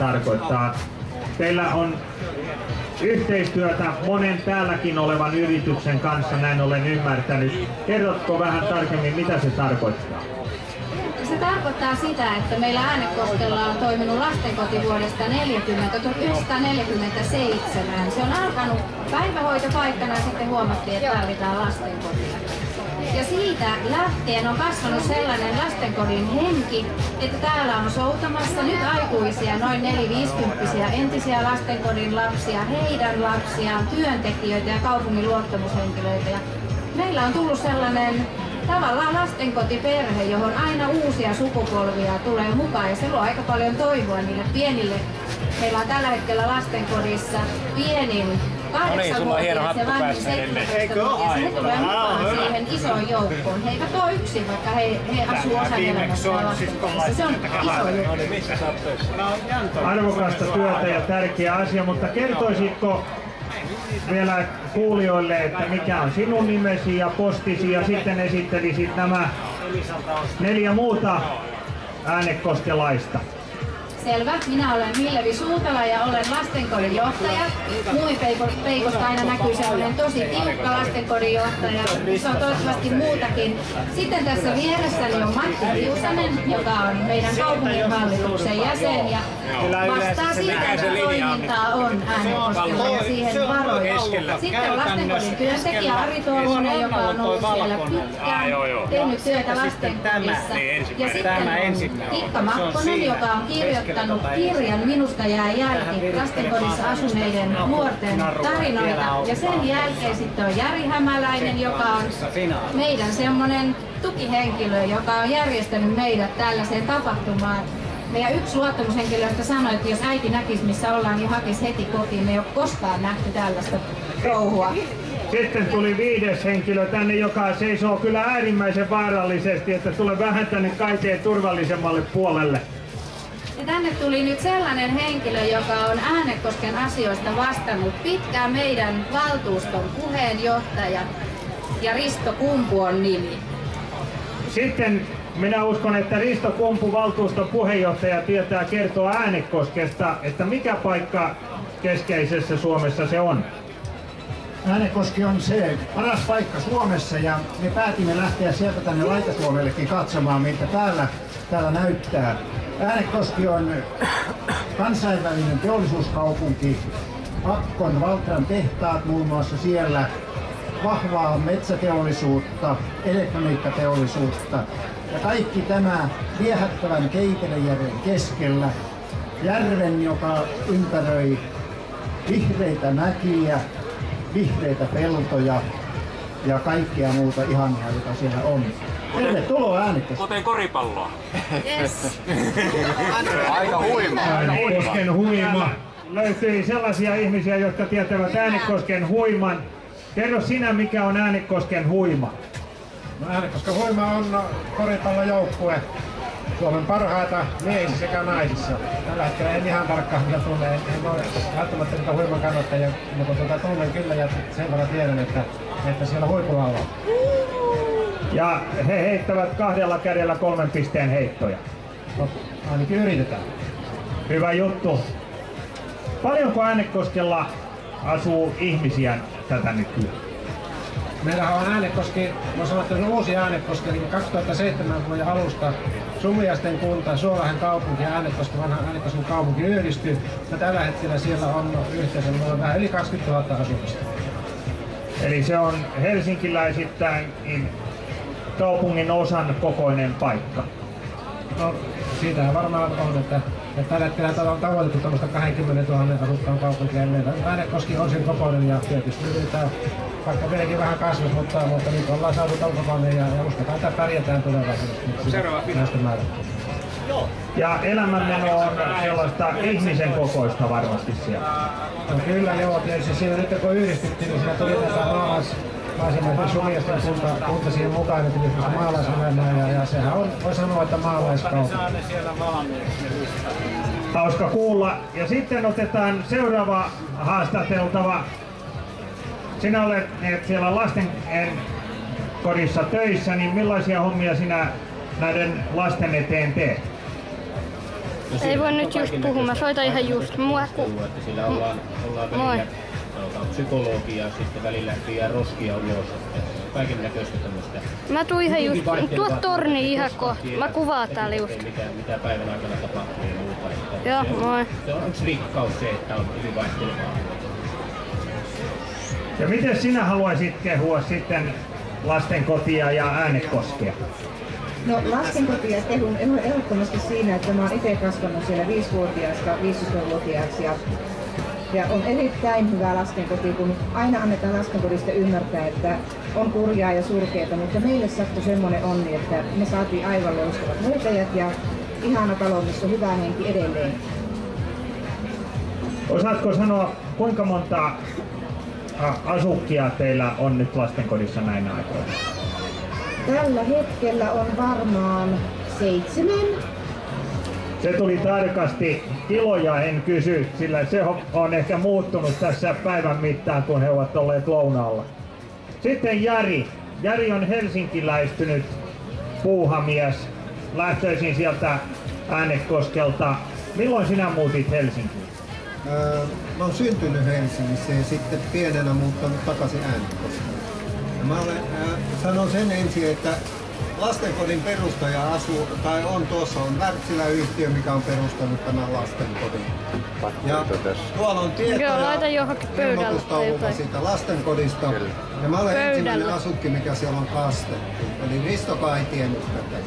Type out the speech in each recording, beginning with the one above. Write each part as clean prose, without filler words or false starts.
tarkoittaa. Teillä on yhteistyötä monen täälläkin olevan yrityksen kanssa, näin olen ymmärtänyt. Kerrotko vähän tarkemmin, mitä se tarkoittaa? Se tarkoittaa sitä, että meillä Äänekoskella on toiminut lastenkoti vuodesta 1947. Se on alkanut päivähoitopaikkana ja sitten huomattiin, että tarvitaan lastenkotia. Ja siitä lähtien on kasvanut sellainen lastenkodin henki, että täällä on soutamassa nyt aikuisia, noin 4-50-vuotiaita entisiä lastenkodin lapsia, heidän lapsiaan, työntekijöitä ja kaupungin luottamushenkilöitä. Ja meillä on tullut sellainen tavallaan lastenkotiperhe, johon aina uusia sukupolvia tulee mukaan ja se luo aika paljon toivoa niille pienille. Meillä on tällä hetkellä lastenkodissa pienin 8-vuotias ja vanhin 17-vuotias. He tulee mukaan siihen isoon joukkoon. He eivät ole yksin, vaikka he asuu osaelämässä lastenkodissa. Se on iso joukko. Arvokasta työtä ja tärkeä asia, mutta kertoisitko vielä kuulijoille, että mikä on sinun nimesi ja postisi ja sitten esittelisit nämä 4 muuta äänekoskelaista. Selvä. Minä olen Millevi Suutala ja olen lastenkodin johtaja. Muumipeikosta aina näkyy sellainen tosi tiukka lastenkodin johtaja. Se on toivottavasti muutakin. Sitten tässä vieressäni on Matti Tiusanen, joka on meidän kaupunginhallituksen jäsen ja vastaa siitä, että toimintaa on Äänekoskella ja siihen varoja. Sitten on lastenkodin työntekijä Ari Tuomonen, joka on ollut siellä pitkään, tehnyt työtä lastenkodissa. Ja sitten on Ikka Makkonen, joka on kirjoittanut kirjan Minusta jää jälki lastenkodissa asuneiden nuorten tarinoita. Ja sen jälkeen sitten on Jari Hämäläinen, joka on meidän semmoinen tukihenkilö, joka on järjestänyt meidät tällaiseen tapahtumaan. Meidän yksi luottamushenkilöistä sanoi, että jos äiti näkisi missä ollaan, niin hakisi heti kotiin. Me ei ole koskaan nähty tällaista touhua. Sitten tuli 5. henkilö tänne, joka seisoo kyllä äärimmäisen vaarallisesti, että tulee vähän tänne kaikkein turvallisemmalle puolelle. Ja tänne tuli nyt sellainen henkilö, joka on Äänekosken asioista vastannut pitkään, meidän valtuuston puheenjohtaja, ja Risto Kumpu on nimi. Sitten minä uskon, että Risto Kumpu, valtuuston puheenjohtaja, tietää kertoa Äänekoskesta, että mikä paikka keskeisessä Suomessa se on. Äänekoski on se paras paikka Suomessa ja me päätimme lähteä sieltä tänne Laita-Suomellekin katsomaan, mitä täällä näyttää. Äänekoski on kansainvälinen teollisuuskaupunki. Akkon Valtran tehtaat muun muassa siellä, vahvaa metsäteollisuutta, elektroniikkateollisuutta ja kaikki tämä viehättävän Keitelejärven keskellä. Järven, joka ympäröi vihreitä mäkiä, vihreitä peltoja ja kaikkea muuta ihanaa, jota siellä on. Tervetuloa Äänekoskeen. Kuten koripalloa. Yes. Aika huima. Äänekosken huima. Löytyi sellaisia ihmisiä, jotka tietävät Äänekosken huiman. Kerro sinä, mikä on Äänekosken huima. No, Äänekosken huima on koripallojoukkue. Suomen parhaita miehissä sekä naisissa. Tällä hetkellä en ihan tarkkaan mitä tunne, en ole välttämättä niitä huiman kannattajia, mutta tunnen kyllä ja sen verran tiedän, että siellä huipulla ollaan. Ja he heittävät 2 kädellä 3 pisteen heittoja. No, ainakin yritetään. Hyvä juttu. Paljonko Äänekoskella asuu ihmisiä tätä nykyään? Meillähän on Äänekoski, mä sanon, että se on uusi Äänekoski, eli 2007 vuoden alusta Summiaisten kunta, Suolahden kaupunki ja vanha Äänekosken kaupunki yhdistyy. Ja tällä hetkellä siellä on yhteensä vähän yli 20 000 asukasta. Eli se on helsinkiläisittäin kaupungin osan kokoinen paikka. No, siitähän varmaan on, että tällä hetkellä täällä on tavoitettu tämmöistä 20 000 asukkaan kaupunkia. Äänekoski on sen kokoinen ja tietysti yritetään, vaikka vieläkin vähän kasvisi, mutta nyt ollaan saatu tämän kokoinen ja uskotaan, että pärjätään tulevaisuudessa. Ja elämänmeno on sellaista ihmisen kokoista varmasti siellä. No kyllä joo, tietysti siinä nyt kun yhdistettiin, niin siinä tuli tätä maalaisemaisen Summiaisten kunta siihen mukaan, että tietysti maalaiselämää ja sehän on, voi sanoa, että maalaiskaupunki. Hauska kuulla. Ja sitten otetaan seuraava haastateltava. Sinä olet siellä lasten kodissa töissä, niin millaisia hommia sinä näiden lasten eteen teet? Ei voi nyt just puhua, mä soitan ihan just. Sillä ollaan välillä psykologia, sitten välillä viedään roskia ulos. Kaiken näköistä tämmöistä. Mä tuun ihan just, tuo torni ihan kohta. Mä kuvaan täällä just. Mitä päivän aikana tapahtuu ja muuta. Joo, moi. Se on yksi rikkaus se, että on hyvin vaihtelevaa. Ja miten sinä haluaisit kehua sitten lastenkotia ja Äänekoskea? No lastenkotia kehun ehdottomasti siinä, että mä oon itse kasvanut siellä 5-vuotiaasta 15-vuotiaaksi ja on erittäin hyvä lastenkoti, kun aina annetaan lastenkodista ymmärtää, että on kurjaa ja surkeata, mutta meille sattui semmoinen onni, että me saatiin aivan loistavat hoitajat ja ihana talo, missä on hyvä henki edelleen. Osaatko sanoa, kuinka monta asukkia teillä on nyt lastenkodissa näinä aikoina? Tällä hetkellä on varmaan 7. Se tuli tarkasti, tiloja en kysy, sillä se on ehkä muuttunut tässä päivän mittaan, kun he ovat olleet lounaalla. Sitten Jari. Jari on helsinkiläistynyt puuhamies, lähtöisin sieltä Äänekoskelta. Milloin sinä muutit Helsinkiin? Mä oon syntynyt Helsingissä ja sitten pienenä muuttanut takaisin Äänekoskelle. Sanon sen ensin, että lastenkodin perustaja on Wärtsilä-yhtiö, mikä on perustanut tämän lastenkodin. Ja tuolla on tietoja ilmoitustaululla siitä lastenkodista. Ja mä olen ensimmäinen asukki, mikä siellä on kastettu. Eli Ristokaan ei tiennyt tätä.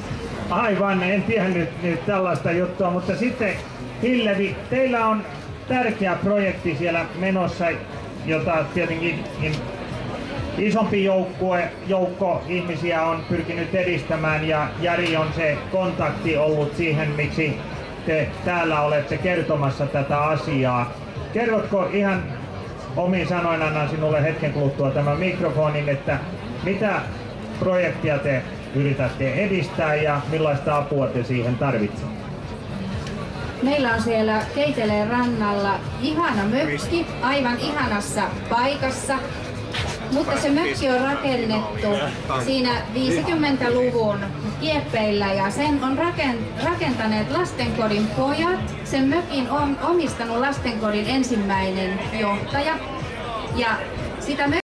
Aivan, en tiennyt nyt tällaista juttua, mutta sitten Hillevi, teillä on tärkeä projekti siellä menossa, jota tietenkin isompi joukko ihmisiä on pyrkinyt edistämään ja Jari on se kontakti ollut siihen, miksi te täällä olette kertomassa tätä asiaa. Kerrotko ihan omin sanoin, annan sinulle hetken kuluttua tämän mikrofonin, että mitä projektia te yritätte edistää ja millaista apua te siihen tarvitsette? Meillä on siellä Keiteleen rannalla ihana mökki, aivan ihanassa paikassa. Mutta se mökki on rakennettu siinä 50-luvun kieppeillä ja sen on rakentaneet lastenkodin pojat. Sen mökin on omistanut lastenkodin ensimmäinen johtaja. Ja sitä